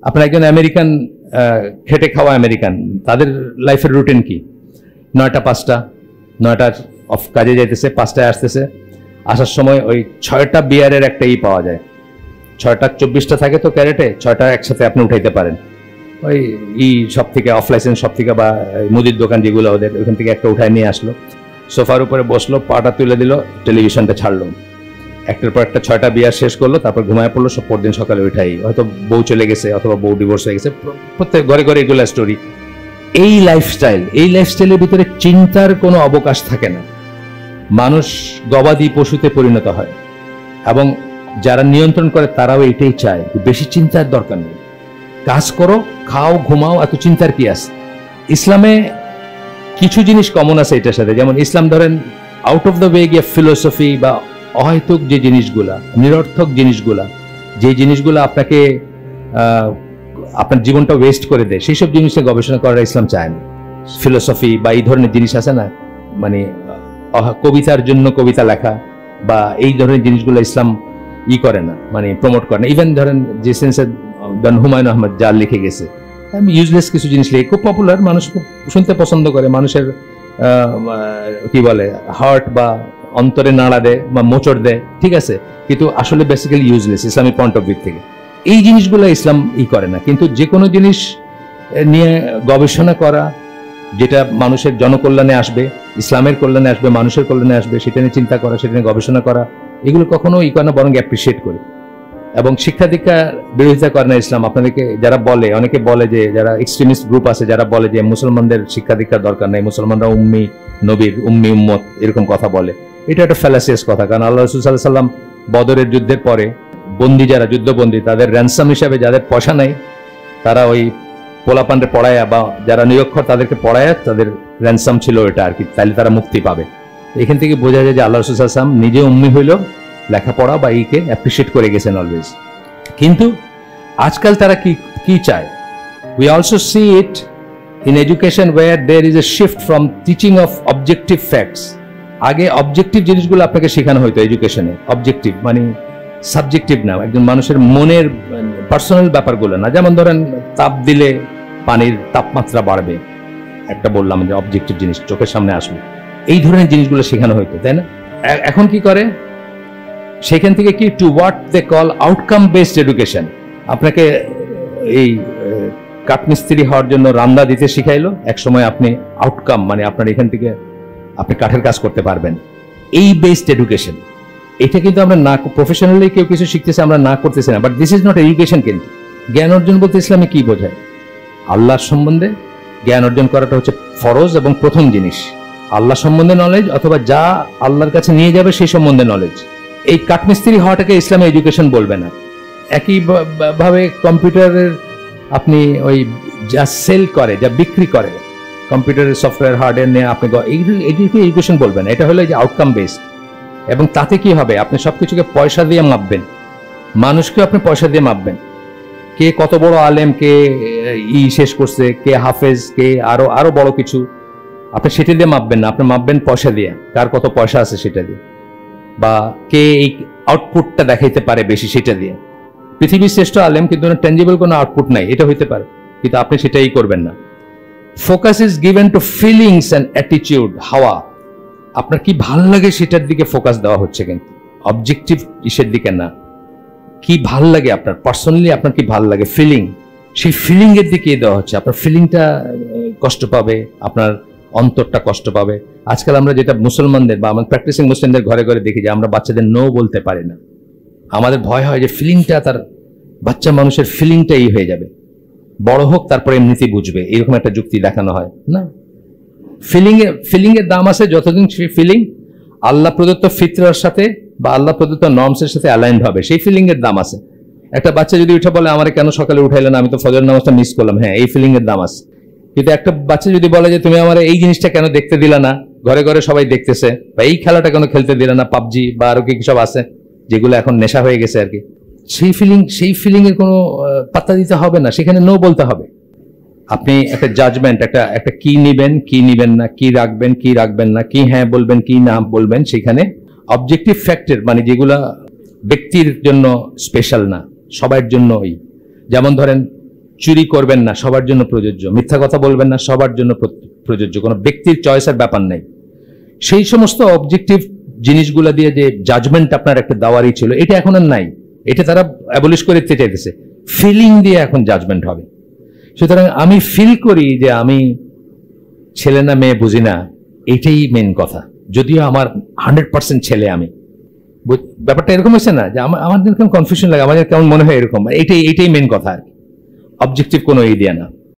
আপনার একজন আমেরিকান, খেটে খাওয়া আমেরিকান, তাদের লাইফের রুটিন কি? 9টা 5টা, 9টার অফ কাজে যাইতেছে, 5টায় আসতেছে, আসার সময় ওই 6টা বিয়ারের একটা পাওয়া যায়। 6টা 24টা থাকে তো ক্যারেটে, 6টা একসাথে আপনি উঠাইতে পারেন। ওই সব থেকে অফ লাইসেন্স সব থেকে বা মুদির দোকান যেগুলো ওদের, ওইখান থেকে একটা উঠায় নিয়ে আসলো, সোফার উপরে বসলো, পাটা তুলে দিল, টেলিভিশনটা ছাড়লো, একটার পর একটা 6টা বিয়ার শেষ করলো, তারপর ঘুমায় পড়লো। সব পরদিন সকালে ওইটাই, হয়তো বউ চলে গেছে অথবা বউ ডিভোর্স হয়ে গেছে, প্রত্যেক ঘরে ঘরে এগুলো স্টোরি। এই লাইফস্টাইলের ভিতরে চিন্তার কোনো অবকাশ থাকে না। মানুষ গবাদি পশুতে পরিণত হয়, এবং যারা নিয়ন্ত্রণ করে তারাও এটাই চায়, বেশি চিন্তার দরকার নেই, কাজ করো, খাও, ঘুমাও, এত চিন্তার কি আছে? ইসলামে কিছু জিনিস কমন আছে এটার সাথে, যেমন ইসলাম ধরেন আউট অফ দ্য ওয়ে গিয়ে ফিলোসফি বা অহেতুক যে জিনিসগুলা, নিরর্থক জিনিসগুলা, যে জিনিসগুলো আপনাকে আপনার জীবনটা ওয়েস্ট করে দেয়, সেই সব জিনিসে গবেষণা করার ইসলাম চায় না। ফিলোসফি বা এই ধরনের জিনিস আছে না, মানে কবিতার জন্য কবিতা লেখা বা এই ধরনের জিনিসগুলো ইসলাম করে না, মানে প্রমোট করে না। ইভেন ধরেন যে সেন্সে হুমায়ুন আহমেদ যা লিখে গেছে, ইউজলেস কিছু জিনিস লিখে, খুব পপুলার, মানুষ খুব শুনতে পছন্দ করে, মানুষের কি বলে হার্ট বা অন্তরে নাড়া দেয় বা মোচড় দেয়, ঠিক আছে, কিন্তু আসলে basically useless Islamic point of view থেকে। এই জিনিসগুলো ইসলাম করে না। কিন্তু যে কোনো জিনিস নিয়ে গবেষণা করা, যেটা মানুষের জনকল্যাণে আসবে, ইসলামের কল্যাণে আসবে, মানুষের কল্যাণে আসবে, সেটা নিয়ে চিন্তা করা, সেটা নিয়ে গবেষণা করা, এগুলো কখনো করে না, বরং অ্যাপ্রিসিয়েট করে। এবং শিক্ষা দীক্ষার বিরোধিতা করে না ইসলাম। আপনাদেরকে যারা বলে, অনেকে বলে যে, যারা এক্সট্রিমিস্ট গ্রুপ আছে যারা বলে যে মুসলমানদের শিক্ষা দীক্ষার দরকার নেই, মুসলমানরা উম্মি নবীর উম্মি উম্মত, এরকম কথা বলে, এটা একটা ফ্যালাসিয়াস কথা। কারণ আল্লাহ রাসূল সাল্লাল্লাহু আলাইহি ওয়াসাল্লাম বদরের যুদ্ধের পরে বন্দী, যারা যুদ্ধবন্দী, তাদের র্যানসাম হিসাবে যাদের পয়সা নাই, তারা ওই পোলাপান্ডে পড়ায়া বা যারা নিরক্ষর তাদেরকে পড়ায়া তাদের র্যানসাম ছিল ওইটা আর কি, তাহলে তারা মুক্তি পাবে। এখান থেকে বোঝা যায় যে আল্লাহ রাসূল সাল্লাল্লাহু আলাইহি ওয়াসাল্লাম নিজে উম্মি হইল, লেখাপড়া বা এইকে অ্যাপ্রিসিয়েট করে গেছেন অলওয়েজ। কিন্তু আজকাল তারা কি চায়? We also see it in education where there is a shift from teaching of objective facts. আগে অবজেক্টিভ জিনিসগুলো আপনাকে শেখানো হইতো এডুকেশনে, অবজেক্টিভ মানে সাবজেক্টিভ না, একজন মানুষের মনের পার্সোনাল ব্যাপারগুলো না। যেমন ধরেন তাপ দিলে পানির তাপমাত্রা বাড়বে, একটা বললাম যে অবজেক্টিভ জিনিস চোখের সামনে আসবে, এই ধরনের জিনিসগুলো শেখানো হইতো, তাই না? এখন কি করে, সেখান থেকে কি to what they call outcome based education. আপনাকে এই কাঠমিস্ত্রি হওয়ার জন্য রান্না দিতে শিখাইলো, এক সময় আপনি আউটকাম মানে আপনার এখান থেকে আপনি কাঠের কাজ করতে পারবেন, এই বেসড এডুকেশন। এটা কিন্তু আমরা না, প্রফেশনালি কেউ কিছু শিখতেছে, আমরা না করতেছি না, but this is not education. কিন্তু জ্ঞান অর্জন বলতে ইসলামে কি বোঝায়? আল্লাহর সম্বন্ধে জ্ঞান অর্জন করাটা হচ্ছে ফরজ এবং প্রথম জিনিস। আল্লাহ সম্বন্ধে নলেজ, অথবা যা আল্লাহর কাছে নিয়ে যাবে সেই সম্বন্ধে নলেজ। এই কাঠমিস্ত্রি হওয়াটাকে ইসলামে এডুকেশন বলবে না। একই ভাবে কম্পিউটারের আপনি ওই যা সেল করে, যা বিক্রি করে, কম্পিউটারের সফটওয়্যার হার্ডওয়্যার নিয়ে আপনি এডুকেশন বলবেন, এটা হলো যে আউটকাম বেসড। এবং তাতে কি হবে, আপনি সবকিছুকে পয়সা দিয়ে মাপবেন, মানুষকে আপনি পয়সা দিয়ে মাপবেন, কে কত বড় আলেম, কে শেষ করছে, কে হাফেজ, কে আরো বড় কিছু, আপনি সেটা দিয়ে মাপবেন না, আপনি মাপবেন পয়সা দিয়ে, কার কত পয়সা আছে সেটা দিয়ে, বা কে এই আউটপুটটা দেখাইতে পারে বেশি সেটা দিয়ে। পৃথিবীর শ্রেষ্ঠ আলেম, কিন্তু টেনজিবল কোনো আউটপুট নাই, এটা হইতে পারে, কিন্তু আপনি সেটাই করবেন না। Focus is given to feelings and attitude. হাওয়া, আপনার কি ভাল লাগে সেটার দিকে ফোকাস দেওয়া হচ্ছে, কিন্তু অবজেক্টিভ ইসের দিকে না। কি ভাল লাগে আপনার পার্সোনালি, আপনার কি ভাল লাগে, ফিলিং, সেই ফিলিং এর দিকে দেওয়া হচ্ছে। আপনার ফিলিংটা কষ্ট পাবে, আপনার অন্তরটা কষ্ট পাবে। আজকাল আমরা যেটা মুসলমানদের বা আমার প্র্যাকটিসিং মুসলিমদের ঘরে ঘরে দেখি যে আমরা বাচ্চাদের নো বলতে পারি না। আমাদের ভয় হয় যে ফিলিংটা, তার বাচ্চা মানুষের ফিলিংটা হয়ে যাবে, বড় হোক তারপরে এমনিতেই বুঝবে, এরকম একটা যুক্তি দেখানো হয় না। ফিলিং এর দাম আছে যতদিন ফিলিং আল্লাহ প্রদত্ত ফিতরার সাথে বা আল্লাহ প্রদত্ত নর্মসের সাথে অ্যালাইন্ড হবে, সেই ফিলিং এর দাম আছে। একটা বাচ্চা যদি উঠে বলে আমার কেন সকালে উঠাইলেন, আমি তো ফজর নামাজটা মিস করলাম, হ্যাঁ, এই ফিলিং এর দাম আছে। কিন্তু একটা বাচ্চা যদি বলে যে তুমি আমার এই জিনিসটা কেন দেখতে দিলা না, ঘরে ঘরে সবাই দেখতেছে, বা এই খেলাটা কেন খেলতে দিলা না, পাবজি বা আরো কি সব আছে যেগুলো এখন নেশা হয়ে গেছে আর কি, সেই ফিলিং এর কোনো পাত্তা দিতে হবে না, সেখানে নো বলতে হবে। আপনি একটা জাজমেন্ট, একটা কি নিবেন, কি নিবেন না, কি রাখবেন না, কি হ্যাঁ বলবেন, কি না বলবেন, সেখানে অবজেক্টিভ ফ্যাক্টর মানে যেগুলা ব্যক্তির জন্য স্পেশাল না, সবার জন্যই। যেমন ধরেন চুরি করবেন না, সবার জন্য প্রযোজ্য। মিথ্যা কথা বলবেন না, সবার জন্য প্রযোজ্য। কোনো ব্যক্তির চয়েসের ব্যাপার নেই। সেই সমস্ত অবজেক্টিভ জিনিসগুলো দিয়ে যে জাজমেন্ট আপনার একটা দেওয়ারই ছিল, এটা এখন আর নাই। এটা তারা অ্যাবলিশ করে দিতে চাইতেছে। ফিলিং দিয়ে এখন জাজমেন্ট হবে। সুতরাং আমি ফিল করি যে আমি ছেলে না মেয়ে বুঝি না, এইটাই মেন কথা। যদিও আমার 100% ছেলে আমি, ব্যাপারটা এরকম হচ্ছে না যে আমাদের কেমন কনফিউশন লাগে, আমাদের কেমন মনে হয় এরকম। এইটাই মেন কথা আর কি, অবজেক্টিভ কোনো ইডিয়া না।